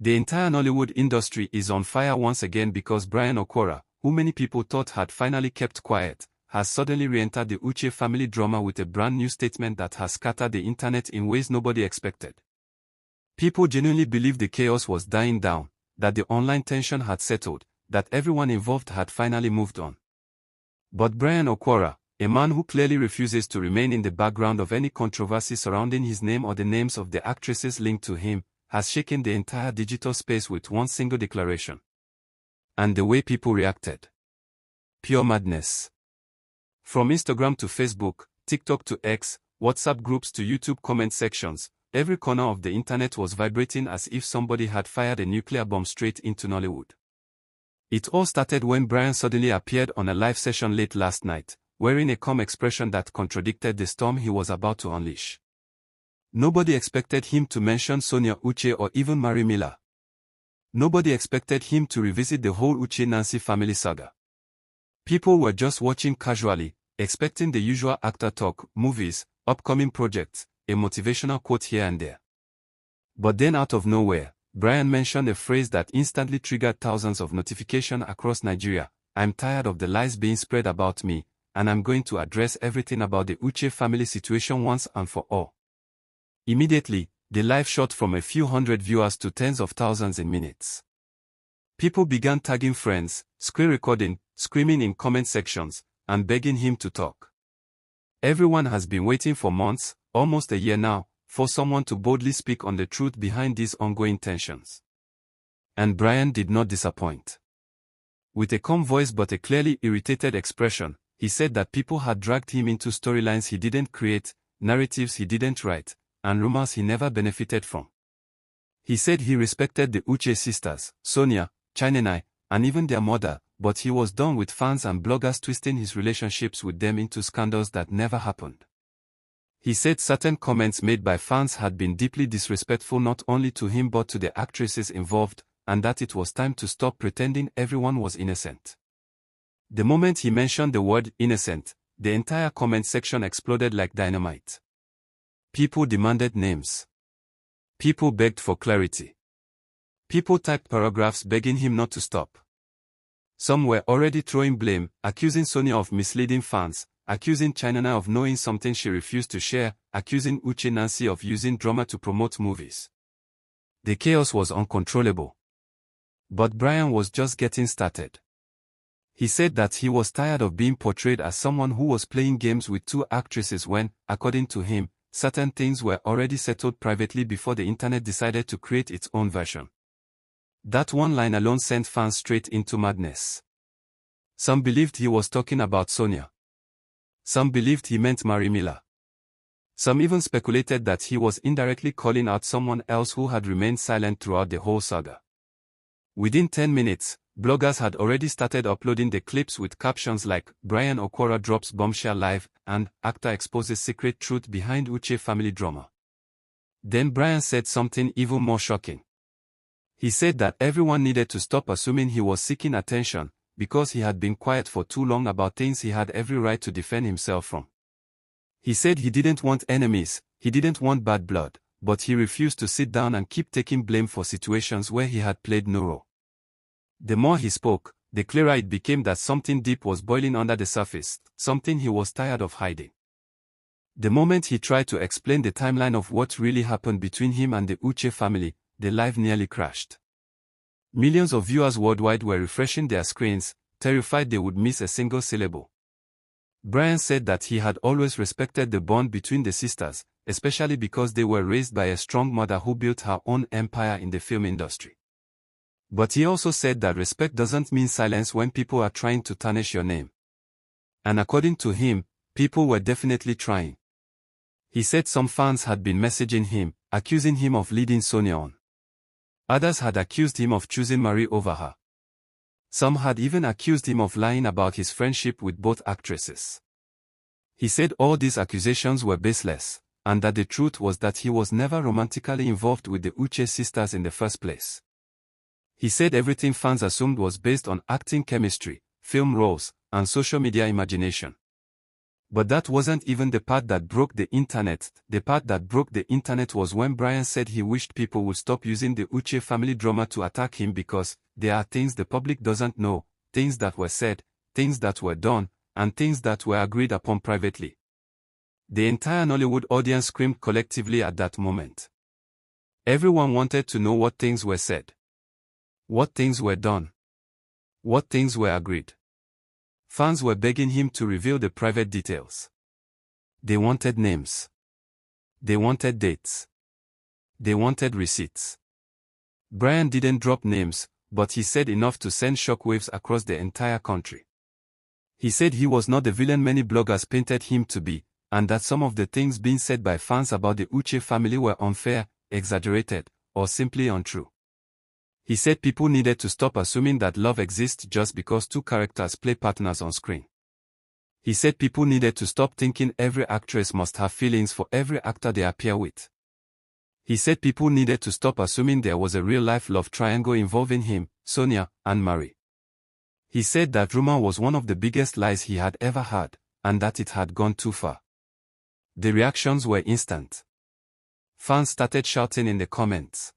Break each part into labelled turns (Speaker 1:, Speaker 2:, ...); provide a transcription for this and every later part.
Speaker 1: The entire Nollywood industry is on fire once again because Bryan Okora, who many people thought had finally kept quiet, has suddenly re-entered the Uche family drama with a brand new statement that has scattered the internet in ways nobody expected. People genuinely believed the chaos was dying down, that the online tension had settled, that everyone involved had finally moved on. But Bryan Okora, a man who clearly refuses to remain in the background of any controversy surrounding his name or the names of the actresses linked to him, has shaken the entire digital space with one single declaration. And the way people reacted. Pure madness. From Instagram to Facebook, TikTok to X, WhatsApp groups to YouTube comment sections, every corner of the internet was vibrating as if somebody had fired a nuclear bomb straight into Nollywood. It all started when Bryan suddenly appeared on a live session late last night, wearing a calm expression that contradicted the storm he was about to unleash. Nobody expected him to mention Sonia Uche or even Mary Miller. Nobody expected him to revisit the whole Uche-Nancy family saga. People were just watching casually, expecting the usual actor talk, movies, upcoming projects, a motivational quote here and there. But then out of nowhere, Bryan mentioned a phrase that instantly triggered thousands of notifications across Nigeria: "I'm tired of the lies being spread about me, and I'm going to address everything about the Uche family situation once and for all." Immediately, the live shot from a few hundred viewers to tens of thousands in minutes. People began tagging friends, screen recording, screaming in comment sections, and begging him to talk. Everyone has been waiting for months, almost a year now, for someone to boldly speak on the truth behind these ongoing tensions. And Bryan did not disappoint. With a calm voice but a clearly irritated expression, he said that people had dragged him into storylines he didn't create, narratives he didn't write, and rumors he never benefited from. He said he respected the Uche sisters, Sonia, Chinenai, and even their mother, but he was done with fans and bloggers twisting his relationships with them into scandals that never happened. He said certain comments made by fans had been deeply disrespectful not only to him but to the actresses involved, and that it was time to stop pretending everyone was innocent. The moment he mentioned the word innocent, the entire comment section exploded like dynamite. People demanded names. People begged for clarity. People typed paragraphs begging him not to stop. Some were already throwing blame, accusing Sonia of misleading fans, accusing Chinenai of knowing something she refused to share, accusing Uche-Nancy of using drama to promote movies. The chaos was uncontrollable. But Bryan was just getting started. He said that he was tired of being portrayed as someone who was playing games with two actresses when, according to him, certain things were already settled privately before the internet decided to create its own version. That one line alone sent fans straight into madness. Some believed he was talking about Sonia. Some believed he meant Mary Miller. Some even speculated that he was indirectly calling out someone else who had remained silent throughout the whole saga. Within 10 minutes, bloggers had already started uploading the clips with captions like "Bryan Okora drops bombshell live" and "Actor exposes secret truth behind Uche family drama." Then Bryan said something even more shocking. He said that everyone needed to stop assuming he was seeking attention, because he had been quiet for too long about things he had every right to defend himself from. He said he didn't want enemies, he didn't want bad blood, but he refused to sit down and keep taking blame for situations where he had played no role. The more he spoke, the clearer it became that something deep was boiling under the surface, something he was tired of hiding. The moment he tried to explain the timeline of what really happened between him and the Uche family, the live nearly crashed. Millions of viewers worldwide were refreshing their screens, terrified they would miss a single syllable. Bryan said that he had always respected the bond between the sisters, especially because they were raised by a strong mother who built her own empire in the film industry. But he also said that respect doesn't mean silence when people are trying to tarnish your name. And according to him, people were definitely trying. He said some fans had been messaging him, accusing him of leading Sonia on. Others had accused him of choosing Marie over her. Some had even accused him of lying about his friendship with both actresses. He said all these accusations were baseless, and that the truth was that he was never romantically involved with the Uche sisters in the first place. He said everything fans assumed was based on acting chemistry, film roles, and social media imagination. But that wasn't even the part that broke the internet. The part that broke the internet was when Bryan said he wished people would stop using the Uche family drama to attack him because there are things the public doesn't know, things that were said, things that were done, and things that were agreed upon privately. The entire Nollywood audience screamed collectively at that moment. Everyone wanted to know what things were said, what things were done, what things were agreed. Fans were begging him to reveal the private details. They wanted names. They wanted dates. They wanted receipts. Bryan didn't drop names, but he said enough to send shockwaves across the entire country. He said he was not the villain many bloggers painted him to be, and that some of the things being said by fans about the Uche family were unfair, exaggerated, or simply untrue. He said people needed to stop assuming that love exists just because two characters play partners on screen. He said people needed to stop thinking every actress must have feelings for every actor they appear with. He said people needed to stop assuming there was a real-life love triangle involving him, Sonia, and Marie. He said that rumor was one of the biggest lies he had ever heard, and that it had gone too far. The reactions were instant. Fans started shouting in the comments.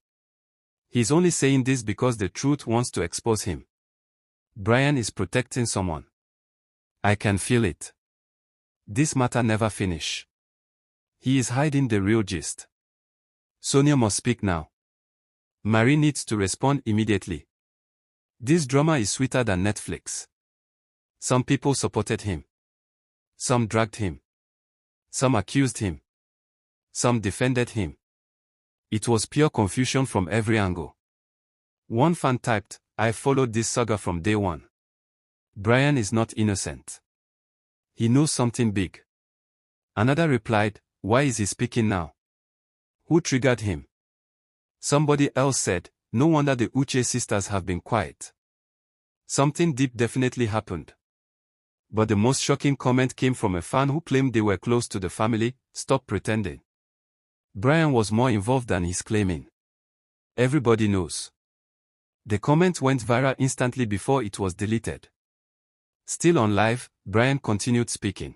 Speaker 1: He's only saying this because the truth wants to expose him. Bryan is protecting someone. I can feel it. This matter never finish. He is hiding the real gist. Sonia must speak now. Marie needs to respond immediately. This drama is sweeter than Netflix. Some people supported him. Some dragged him. Some accused him. Some defended him. It was pure confusion from every angle. One fan typed, I followed this saga from day one. Bryan is not innocent. He knows something big. Another replied, why is he speaking now? Who triggered him? Somebody else said, no wonder the Uche sisters have been quiet. Something deep definitely happened. But the most shocking comment came from a fan who claimed they were close to the family. Stop pretending. Bryan was more involved than he's claiming. Everybody knows. The comment went viral instantly before it was deleted. Still on live, Bryan continued speaking.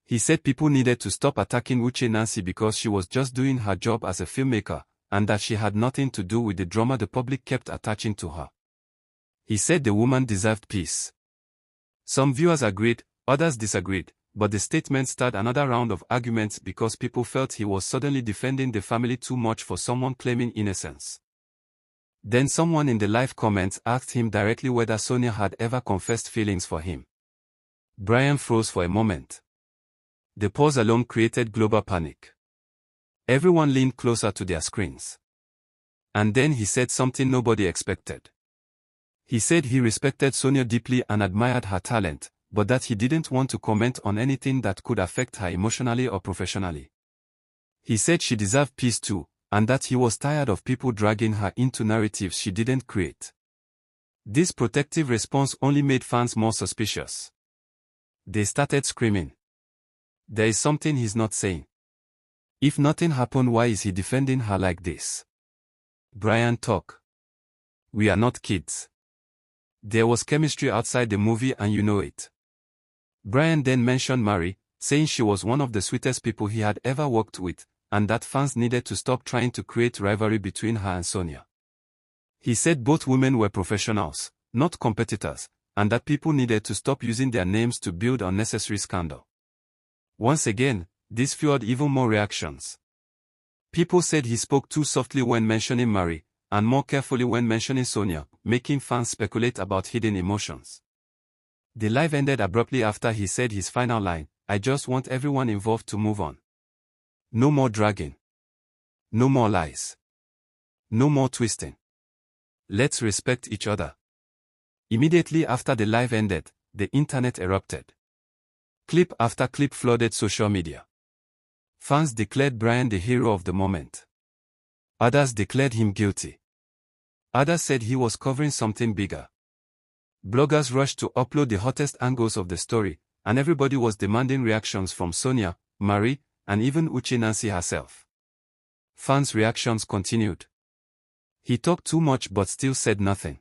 Speaker 1: He said people needed to stop attacking Uche Nancy because she was just doing her job as a filmmaker, and that she had nothing to do with the drama the public kept attaching to her. He said the woman deserved peace. Some viewers agreed, others disagreed, but the statement started another round of arguments because people felt he was suddenly defending the family too much for someone claiming innocence. Then someone in the live comments asked him directly whether Sonia had ever confessed feelings for him. Bryan froze for a moment. The pause alone created global panic. Everyone leaned closer to their screens. And then he said something nobody expected. He said he respected Sonia deeply and admired her talent, but that he didn't want to comment on anything that could affect her emotionally or professionally. He said she deserved peace too, and that he was tired of people dragging her into narratives she didn't create. This protective response only made fans more suspicious. They started screaming. There is something he's not saying. If nothing happened, why is he defending her like this? Bryan, talk. We are not kids. There was chemistry outside the movie and you know it. Bryan then mentioned Marie, saying she was one of the sweetest people he had ever worked with, and that fans needed to stop trying to create rivalry between her and Sonia. He said both women were professionals, not competitors, and that people needed to stop using their names to build unnecessary scandal. Once again, this fueled even more reactions. People said he spoke too softly when mentioning Marie, and more carefully when mentioning Sonia, making fans speculate about hidden emotions. The live ended abruptly after he said his final line, I just want everyone involved to move on. No more dragging. No more lies. No more twisting. Let's respect each other. Immediately after the live ended, the internet erupted. Clip after clip flooded social media. Fans declared Bryan the hero of the moment. Others declared him guilty. Others said he was covering something bigger. Bloggers rushed to upload the hottest angles of the story, and everybody was demanding reactions from Sonia, Marie, and even Uche Nancy herself. Fans' reactions continued. He talked too much but still said nothing.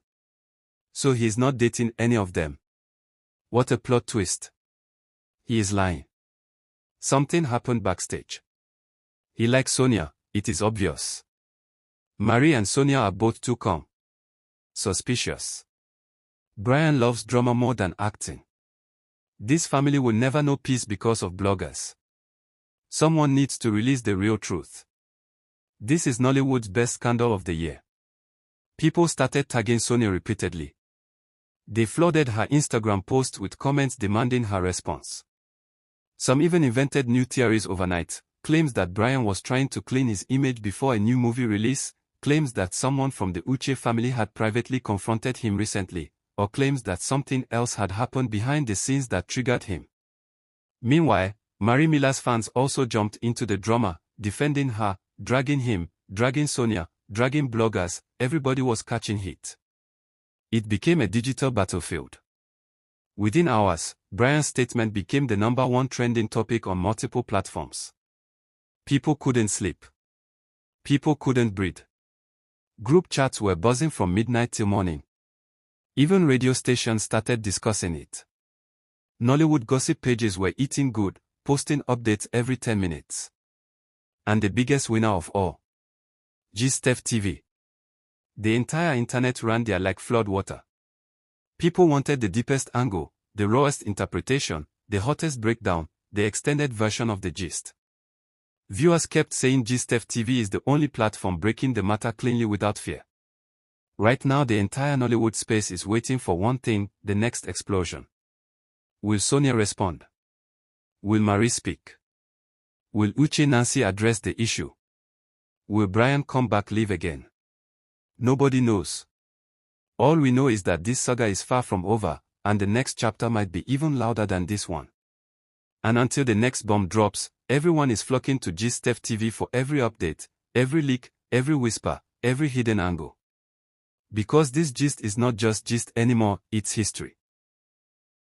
Speaker 1: So he is not dating any of them. What a plot twist. He is lying. Something happened backstage. He likes Sonia, it is obvious. Marie and Sonia are both too calm. Suspicious. Bryan loves drama more than acting. This family will never know peace because of bloggers. Someone needs to release the real truth. This is Nollywood's best scandal of the year. People started tagging Sonia repeatedly. They flooded her Instagram post with comments demanding her response. Some even invented new theories overnight, claims that Bryan was trying to clean his image before a new movie release, claims that someone from the Uche family had privately confronted him recently, or claims that something else had happened behind the scenes that triggered him. Meanwhile, Marie Miller's fans also jumped into the drama, defending her, dragging him, dragging Sonia, dragging bloggers. Everybody was catching heat. It became a digital battlefield. Within hours, Bryan's statement became the #1 trending topic on multiple platforms. People couldn't sleep. People couldn't breathe. Group chats were buzzing from midnight till morning. Even radio stations started discussing it. Nollywood gossip pages were eating good, posting updates every 10 minutes. And the biggest winner of all, GSTEF TV. The entire internet ran there like flood water. People wanted the deepest angle, the rawest interpretation, the hottest breakdown, the extended version of the gist. Viewers kept saying GSTEF TV is the only platform breaking the matter cleanly without fear. Right now the entire Nollywood space is waiting for one thing, the next explosion. Will Sonia respond? Will Marie speak? Will Uche Nancy address the issue? Will Bryan come back live again? Nobody knows. All we know is that this saga is far from over, and the next chapter might be even louder than this one. And until the next bomb drops, everyone is flocking to GSTEF TV for every update, every leak, every whisper, every hidden angle. Because this gist is not just gist anymore, it's history.